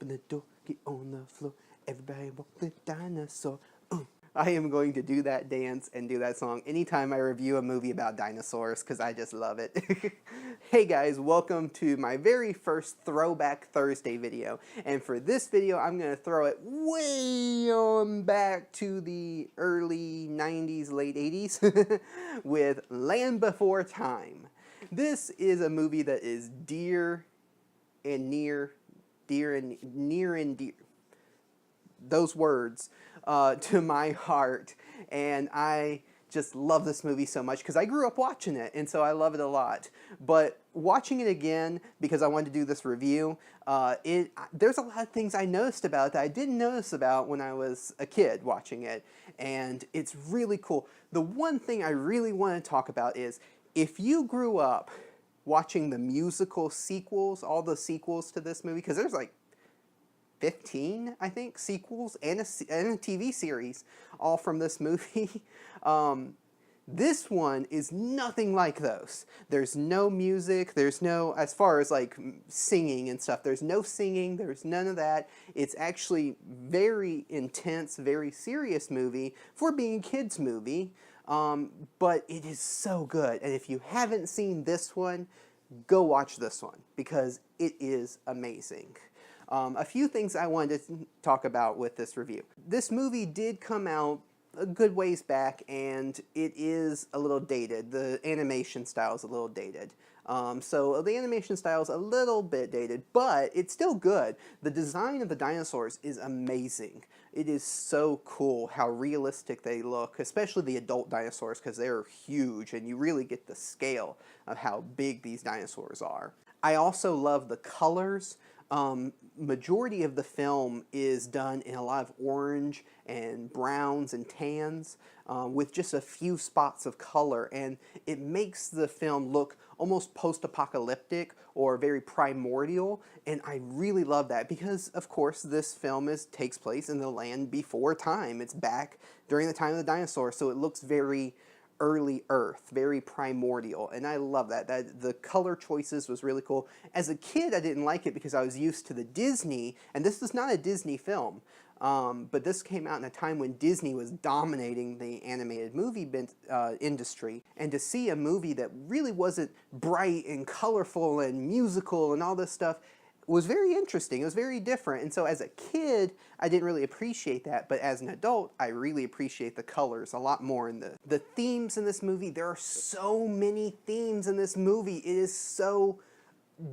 the door, get on the floor. Everybody walk the dinosaur. I am going to do that dance and do that song anytime I review a movie about dinosaurs because I just love it. Hey guys, welcome to my very first Throwback Thursday video. And for this video, I'm going to throw it way on back to the early 90s, late 80s with Land Before Time. This is a movie that is near and dear. Those words to my heart, and I just love this movie so much because I grew up watching it, and so I love it a lot. But watching it again because I wanted to do this review, there's a lot of things I noticed about it that I didn't notice about when I was a kid watching it, and it's really cool. The one thing I really want to talk about is if you grew up watching the musical sequels, all the sequels to this movie, because there's like 15, I think, sequels and a TV series, all from this movie. This one is nothing like those. There's no music, there's no, as far as like singing and stuff, there's no singing, there's none of that. It's actually very intense, very serious movie for being a kid's movie, but it is so good. And if you haven't seen this one, go watch this one because it is amazing. A few things I wanted to talk about with this review. This movie did come out a good ways back, and it is a little dated. The animation style is a little dated. So the animation style is a little bit dated, but it's still good. The design of the dinosaurs is amazing. It is so cool how realistic they look, especially the adult dinosaurs, because they're huge, and you really get the scale of how big these dinosaurs are. I also love the colors. Majority of the film is done in a lot of orange and browns and tans with just a few spots of color, and it makes the film look almost post-apocalyptic or very primordial, and I really love that because, of course, this film takes place in the land before time. It's back during the time of the dinosaurs, so it looks very early Earth, very primordial, and I love that. The color choices was really cool. As a kid, I didn't like it because I was used to the Disney, and this is not a Disney film, but this came out in a time when Disney was dominating the animated movie industry, and to see a movie that really wasn't bright and colorful and musical and all this stuff was very interesting. It was very different, and so as a kid, I didn't really appreciate that, but as an adult, I really appreciate the colors a lot more. In the themes in this movie, there are so many themes in this movie. It is so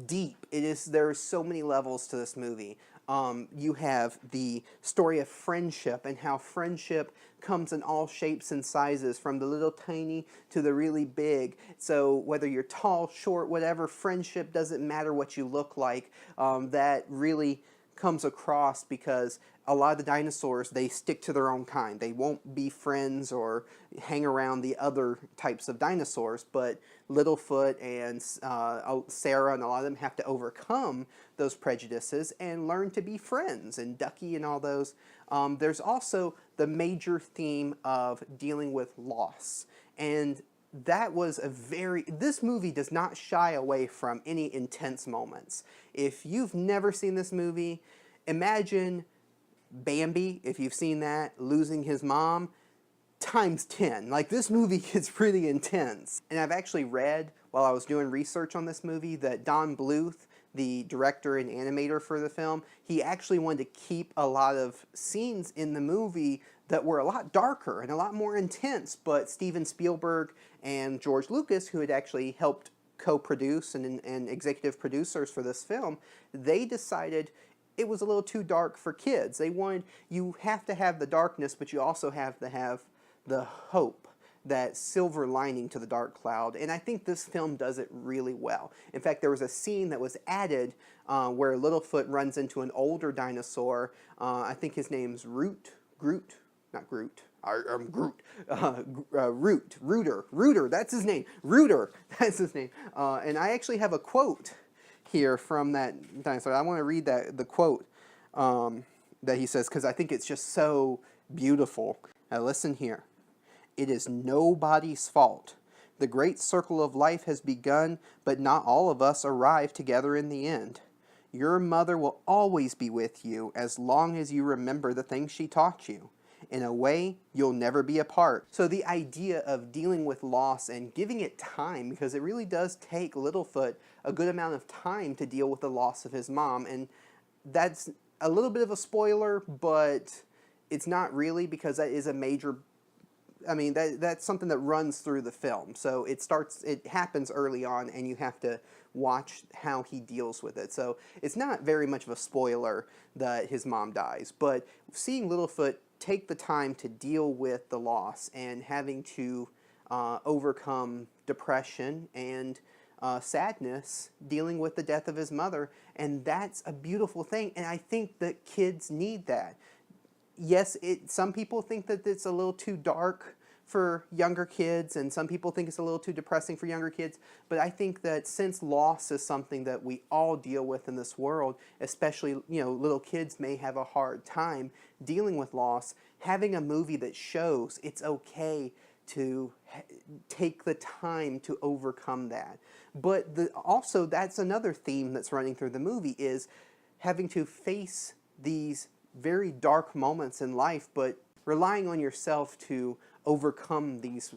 deep. There are so many levels to this movie. You have the story of friendship and how friendship comes in all shapes and sizes, from the little tiny to the really big. So whether you're tall, short, whatever, friendship doesn't matter what you look like. That really comes across because a lot of the dinosaurs, they stick to their own kind. They won't be friends or hang around the other types of dinosaurs, but Littlefoot and Sarah and a lot of them have to overcome those prejudices and learn to be friends, and Ducky and all those. There's also the major theme of dealing with loss, and that was this movie does not shy away from any intense moments. If you've never seen this movie, imagine Bambi, if you've seen that, losing his mom, times 10. Like, this movie gets pretty intense. And I've actually read, while I was doing research on this movie, that Don Bluth, the director and animator for the film, he actually wanted to keep a lot of scenes in the movie that were a lot darker and a lot more intense, but Steven Spielberg and George Lucas, who had actually helped co-produce and executive producers for this film, they decided it was a little too dark for kids. They wanted, you have to have the darkness, but you also have to have the hope, that silver lining to the dark cloud, and I think this film does it really well. In fact, there was a scene that was added where Littlefoot runs into an older dinosaur. I think his name's Rooter, that's his name, Rooter, that's his name. And I actually have a quote here from that dinosaur. I want to read the quote that he says, because I think it's just so beautiful. Now listen here. "It is nobody's fault. The great circle of life has begun, but not all of us arrive together in the end. Your mother will always be with you as long as you remember the things she taught you. In a way, you'll never be apart. So the idea of dealing with loss and giving it time, because it really does take Littlefoot a good amount of time to deal with the loss of his mom, and that's a little bit of a spoiler, but it's not really, because that is a major, I mean, that's something that runs through the film. So it happens early on, and you have to watch how he deals with it. So it's not very much of a spoiler that his mom dies, but seeing Littlefoot take the time to deal with the loss and having to overcome depression and sadness dealing with the death of his mother, and that's a beautiful thing, and I think that kids need that. Yes, some people think that it's a little too dark for younger kids, and some people think it's a little too depressing for younger kids, but I think that since loss is something that we all deal with in this world, especially, little kids may have a hard time dealing with loss, having a movie that shows it's okay to take the time to overcome that. But also, that's another theme that's running through the movie, is having to face these very dark moments in life, but relying on yourself to overcome these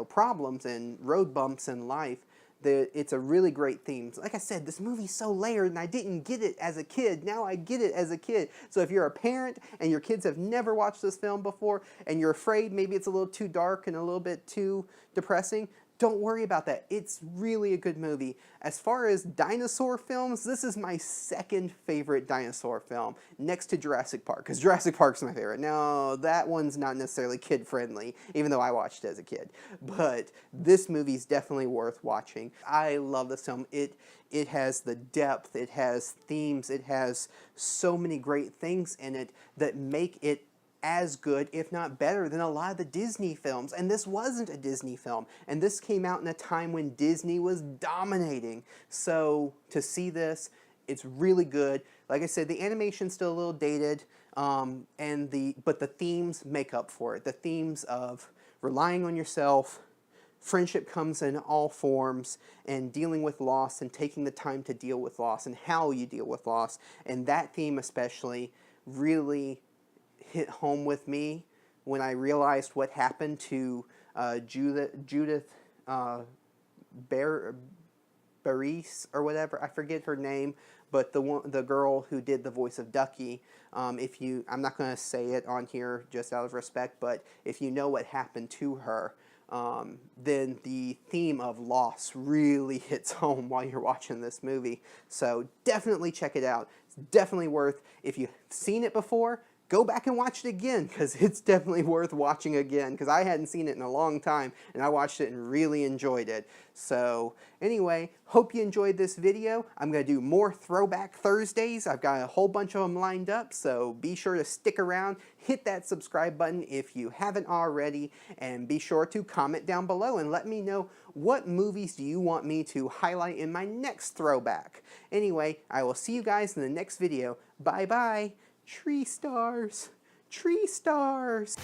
problems and road bumps in life. It's a really great theme. Like I said, this movie's so layered, and I didn't get it as a kid. Now I get it as a kid. So if you're a parent and your kids have never watched this film before, and you're afraid maybe it's a little too dark and a little bit too depressing, don't worry about that. It's really a good movie. As far as dinosaur films, this is my second favorite dinosaur film, next to Jurassic Park, because Jurassic Park's my favorite. Now, that one's not necessarily kid-friendly, even though I watched it as a kid. But this movie's definitely worth watching. I love this film. It has the depth, it has themes, it has so many great things in it that make it as good, if not better, than a lot of the Disney films. And this wasn't a Disney film. And this came out in a time when Disney was dominating. So to see this, it's really good. Like I said, the animation's still a little dated, but the themes make up for it. The themes of relying on yourself, friendship comes in all forms, and dealing with loss and taking the time to deal with loss and how you deal with loss. And that theme especially really hit home with me when I realized what happened to Judith Baris or whatever. I forget her name, but the girl who did the voice of Ducky. I'm not going to say it on here just out of respect, but if you know what happened to her, then the theme of loss really hits home while you're watching this movie. So definitely check it out. It's definitely worth, if you've seen it before, go back and watch it again, because it's definitely worth watching again, because I hadn't seen it in a long time, and I watched it and really enjoyed it. So anyway, hope you enjoyed this video. I'm going to do more Throwback Thursdays. I've got a whole bunch of them lined up, so be sure to stick around. Hit that subscribe button if you haven't already, and be sure to comment down below and let me know what movies do you want me to highlight in my next throwback. Anyway, I will see you guys in the next video. Bye-bye. Tree stars. Tree stars.